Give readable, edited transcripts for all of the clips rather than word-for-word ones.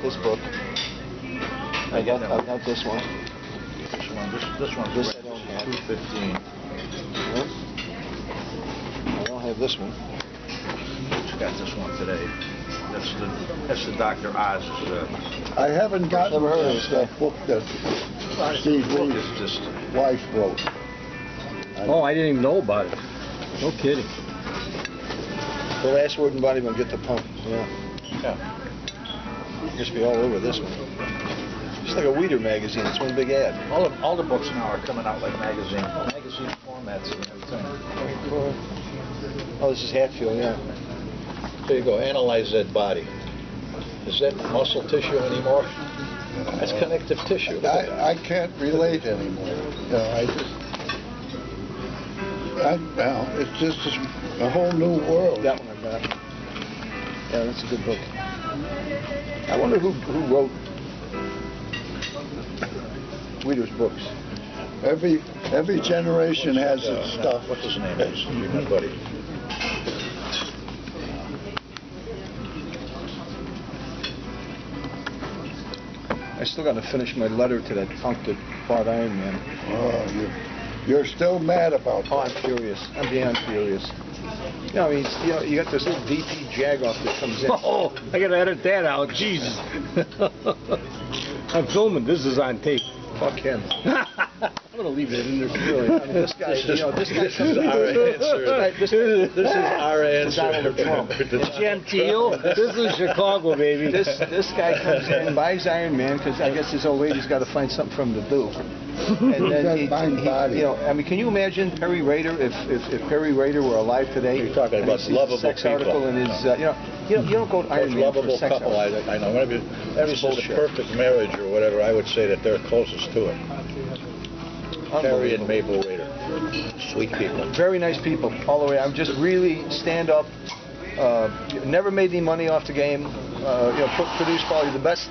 This book. I've got this one. This one's This I don't have. 215. Nope. I don't have this one. Just got this one today. That's the Dr. Oz's. I haven't gotten Never heard of this guy. that book that Steve book Lee's is just. wife wrote. Oh, I didn't even know about it. No kidding. The last word in Bonnie, get the pump. Yeah. Yeah. Must be all over this one. It's like a Weeder magazine. It's one big ad. All the books now are coming out like magazine formats and everything. Oh, this is Hatfield, yeah. There you go, analyze that body. Is that muscle tissue anymore? That's connective tissue. Look at that. I can't relate anymore. You know, it's just a whole new world. That one I got. Yeah, that's a good book. I wonder who wrote Weeder's books. Every generation has its stuff. What's his name is? My buddy. I still got to finish my letter to that punk that bought Iron Man. Oh, you're still mad about that. Oh, I'm furious. I'm beyond furious. You know, I mean, you got this little DP Jagoff that comes in. Oh, I gotta edit that out. Jesus. I'm filming. This is on tape. Fuck him. I'm gonna leave it in there. Really, I mean, this guy, this guy comes in. Our answer. This This is our answer. Donald Trump. Gentile. This is Chicago, baby. This guy comes in, buys Iron Man because I guess his old lady's got to find something for him to do. And then he, you know, I mean, can you imagine Perry Rader if Perry Rader were alive today? You're talking and about he sees a lovable sex people. article in his, you don't go to Iron Most Man for lovable sex couple, article. I know. Maybe this is the bullshit. perfect marriage or whatever. I would say that they're closest to it. Terry and Mabel Rader. Sweet people. Very nice people all the way. I'm just really stand up. Never made any money off the game. Produced probably the best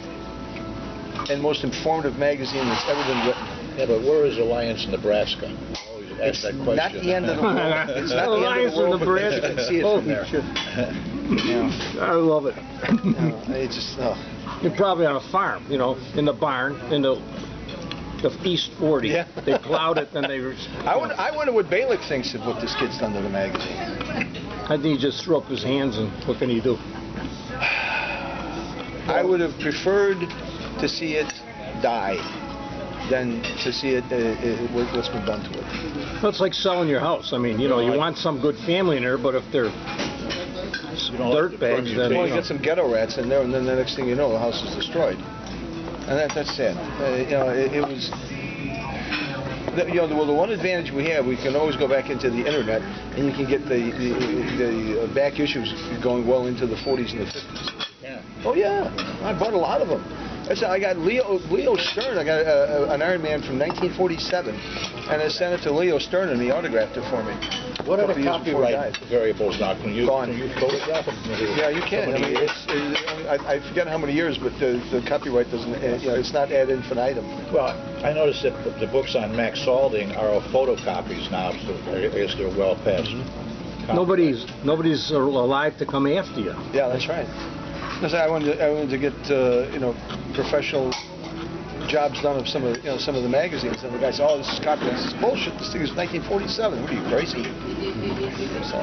and most informative magazine that's ever been written. Yeah, but where is Alliance, Nebraska? I always ask that question. Not the end of the world. It's not the end of the world, but you can see it from there. Yeah. I love it. It's just, You're probably on a farm, in the barn, in the East 40. Yeah. They plowed it, and they. I wonder what Balick thinks of what this kid's done to the magazine. I think he just threw up his hands, and what can he do? I would have preferred to see it die than to see it what's been done to it. Well, it's like selling your house. I mean, you want some good family in there, but if they're dirtbags, then Well, you get some ghetto rats in there, and then the next thing you know, the house is destroyed. And that's sad. It was. The one advantage we have, we can always go back into the internet, and you can get the back issues going well into the 40s and the 50s. Yeah. Oh yeah, I bought a lot of them. I got Leo Stern. I got an Iron Man from 1947, and I sent it to Leo Stern, and he autographed it for me. What are the Couple years before he copyright died. variables now? Can you Gone. photograph them? Yeah, you can. I mean, I forget how many years, but the copyright doesn't. It's not ad infinitum. Well, I noticed that the books on Max Salding are photocopies now, so I guess they're well past. Nobody's alive to come after you. Yeah, that's right. Because I wanted to get professional jobs done of some of the magazines, and the guy said, "Oh, this is copyright." This is bullshit. This thing is 1947. What are you, crazy? So,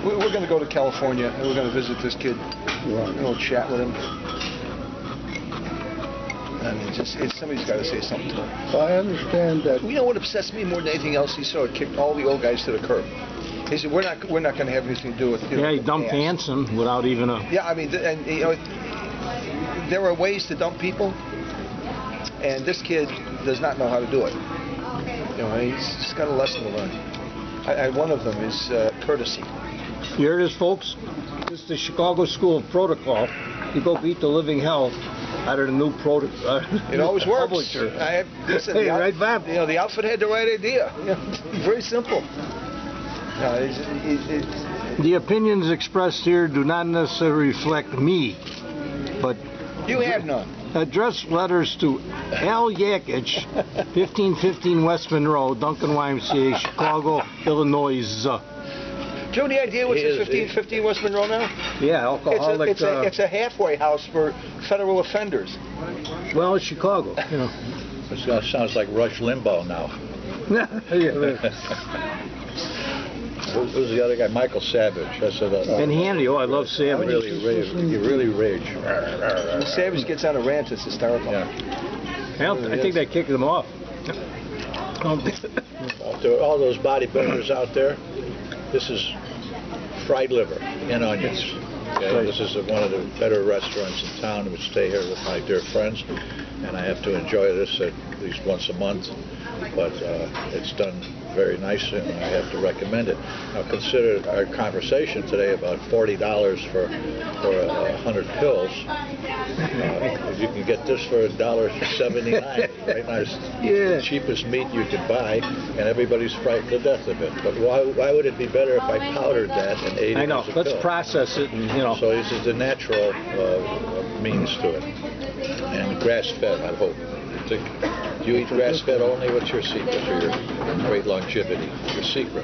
we're going to go to California and we're going to visit this kid. We'll chat with him. I mean, somebody's got to say something to him. So I understand that. You know what obsessed me more than anything else? He sort of kicked all the old guys to the curb. He said, "We're not going to have anything to do with." Yeah, he dumped Hanson without even a. Yeah, I mean, there are ways to dump people, and this kid does not know how to do it. He's just got a lesson to learn. One of them is courtesy. You hear this, folks? This is the Chicago School of Protocol. You go beat the living hell out of the new protocol. It always works. Listen, Hey, right, Bob? The outfit had the right idea. Very simple. The opinions expressed here do not necessarily reflect me, but You have none. address letters to Al Yakich, 1515 West Monroe, Duncan YMCA, Chicago, Illinois. Do you have any idea what's He at is- 1550 West Monroe now? Yeah, alcoholic. It's a halfway house for federal offenders. Well, it's Chicago, you know. This sounds like Rush Limbaugh now. Who's the other guy? Michael Savage. That's And Handy, oh, I love Savage. You really rage. When Savage gets on a rant, it's hysterical. Yeah. I think they kicked them off. To all those bodybuilders out there, this is fried liver and onions. Okay? This is one of the better restaurants in town. We stay here with my dear friends, and I have to enjoy this at least once a month. But it's done very nicely, and I have to recommend it. Now consider our conversation today about $40 for 100 pills. You can get this for $1.79. Right now, it's the cheapest meat you could buy, and everybody's frightened to death of it. But why would it be better if I powdered that and ate it I know. as a Let's pill? process it, and you know. So this is the natural means to it, and grass-fed. I hope. Do you eat grass-fed only? What's your secret for your great longevity? Your secret?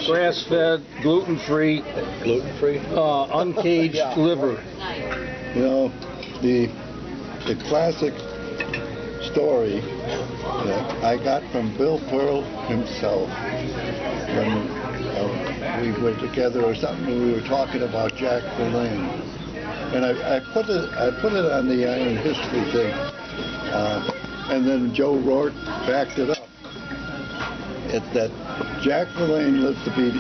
Grass-fed, gluten-free, Gluten-free? uncaged liver. You know, the classic story that I got from Bill Pearl himself when we were together or something, and we were talking about Jack Verlaine. And I put it on the Iron History thing. And then Joe Rourke backed it up. That Jack Verlaine lived to be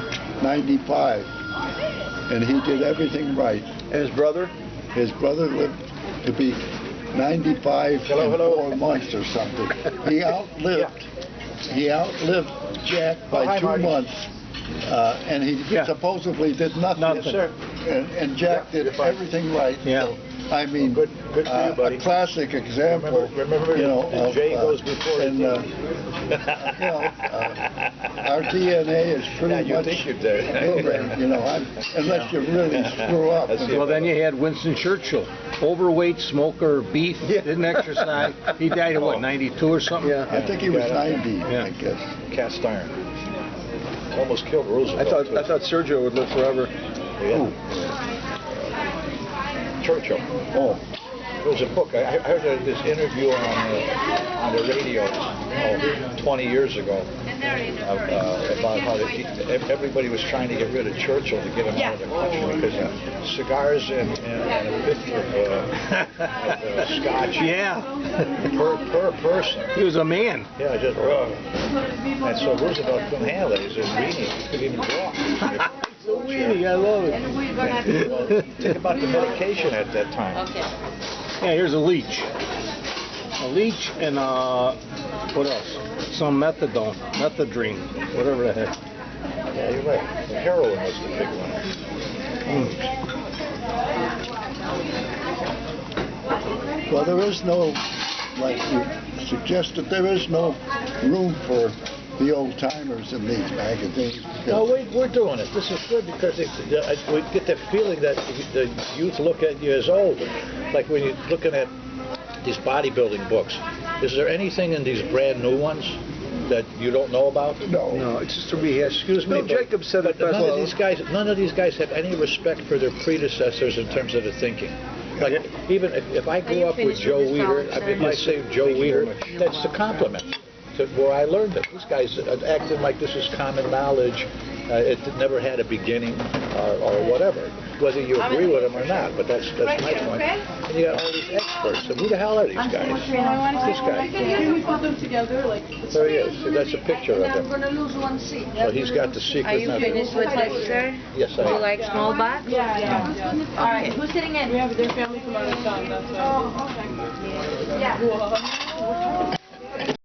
95, and he did everything right. And his brother? His brother lived to be 95 in 4 months or something. He outlived Jack by 2 months, and he supposedly did nothing. Nothing. Yes, sir. And Jack did everything right. Yeah. So, I mean, Good for you, buddy. a classic example. Remember, you know, the of, J goes before and, the you know, our DNA is pretty you much think you did. programmed, you know, unless you really screw up. That's it. Well, then you had Winston Churchill, overweight, smoker, beef, didn't exercise. He died at what, 92 or something? Yeah. I think he was 90, Yeah. I guess. Cast iron. Almost killed Roosevelt. I thought Sergio would live forever. Yeah. Churchill. Oh, There was a book. I heard this interview on the radio 20 years ago about how everybody was trying to get rid of Churchill to get him out of the country because cigars and a fifth of scotch Yeah. per person. He was a man. Yeah, just and so Roosevelt couldn't handle it. He's a weenie. He couldn't even walk. It's a weenie. I love it. Well, think about the medication at that time. Yeah, here's a leech. A leech and what else? Some methadone, methadone, whatever the heck. Yeah, you're right. The heroin was the big one. well, there is no, like you suggested, there is no room for the old timers in these magazines. No, we're doing it. This is good because we get the feeling that the youth look at you as old. Like when you're looking at these bodybuilding books, is there anything in these brand new ones that you don't know about? No, it's just a rehash. Excuse me, Bill Jacobs said it but best. none of these guys have any respect for their predecessors in terms of the thinking. Like even if I grew up with Joe Weider, I mean, if I say Joe Weider, that's a compliment. To where I learned it. These guys acted like this is common knowledge. It never had a beginning or whatever, whether you agree with them or not. But that's my point. And you got all these experts. And who the hell are these guys? This guy. Can we put them together? Like, There he is. See, that's a picture of I'm him. gonna lose one seat. So he's got the secret Are you method. finished with this, sir? Yes, Would you I am. like small box? Yeah. All right, who's sitting in? We have their family from out of town. That's why. Yeah.